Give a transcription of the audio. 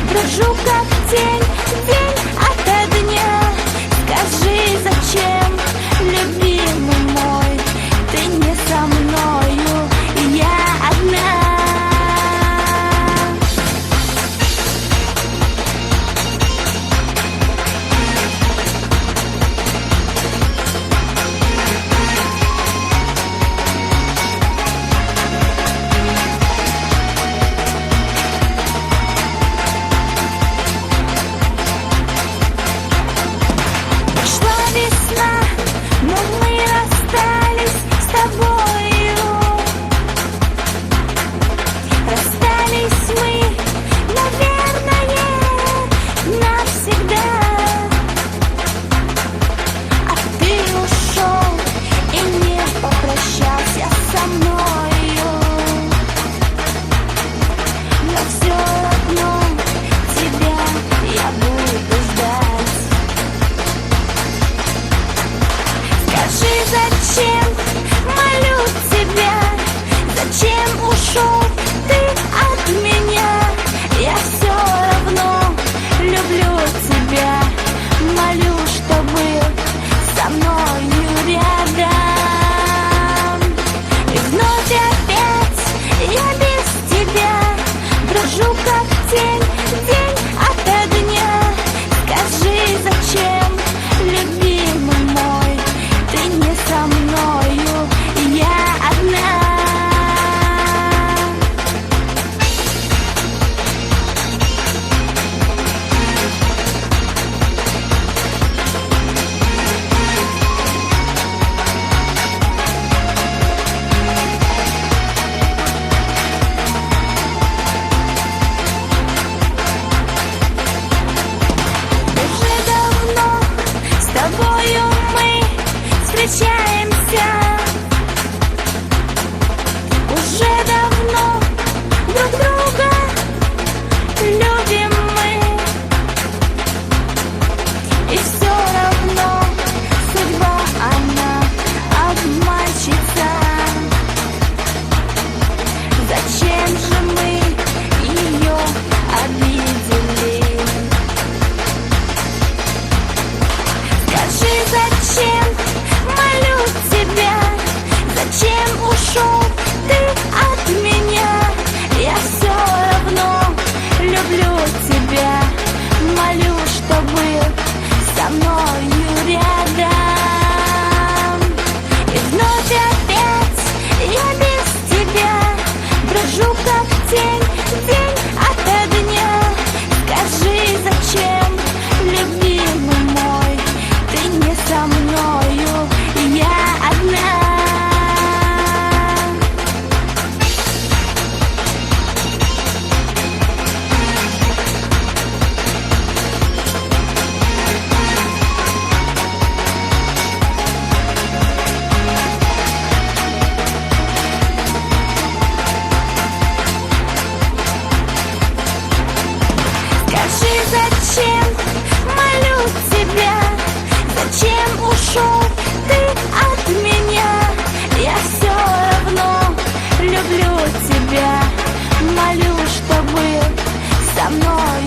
брожу как тень, день ото дня. Скажи, зачем, любимый мой, ты не со мною, и я одна. Но мы расстались с тобою. Расстались мы, наверное, навсегда. А ты ушел и не попрощался со мною. Но все равно тебя я буду ждать. Скажи, зачем, молю тебя, зачем ушел ты от меня? Я все равно люблю тебя, молю, чтобы со мною рядом. И вновь опять я без тебя брожу как тень, день ото дня. Скажи, зачем, любимый мой, ты не со мною, и я одна. Уже давно с тобою мы встречаемся. Уже давно друг друга любим мы. И все равно судьба, она обманщица. Зачем же мы ее обидели? Скажи, зачем, молю тебя, зачем ушел ты от меня? Я все равно люблю тебя, молю, чтобы со мною рядом. И вновь опять я без тебя брожу как тень, день ото дня. Скажи, зачем, любимый мой, ты не со мною, и я одна. Скажи, зачем, молю тебя, зачем ушел ты от меня? Я все равно люблю тебя, молю, чтобы со мной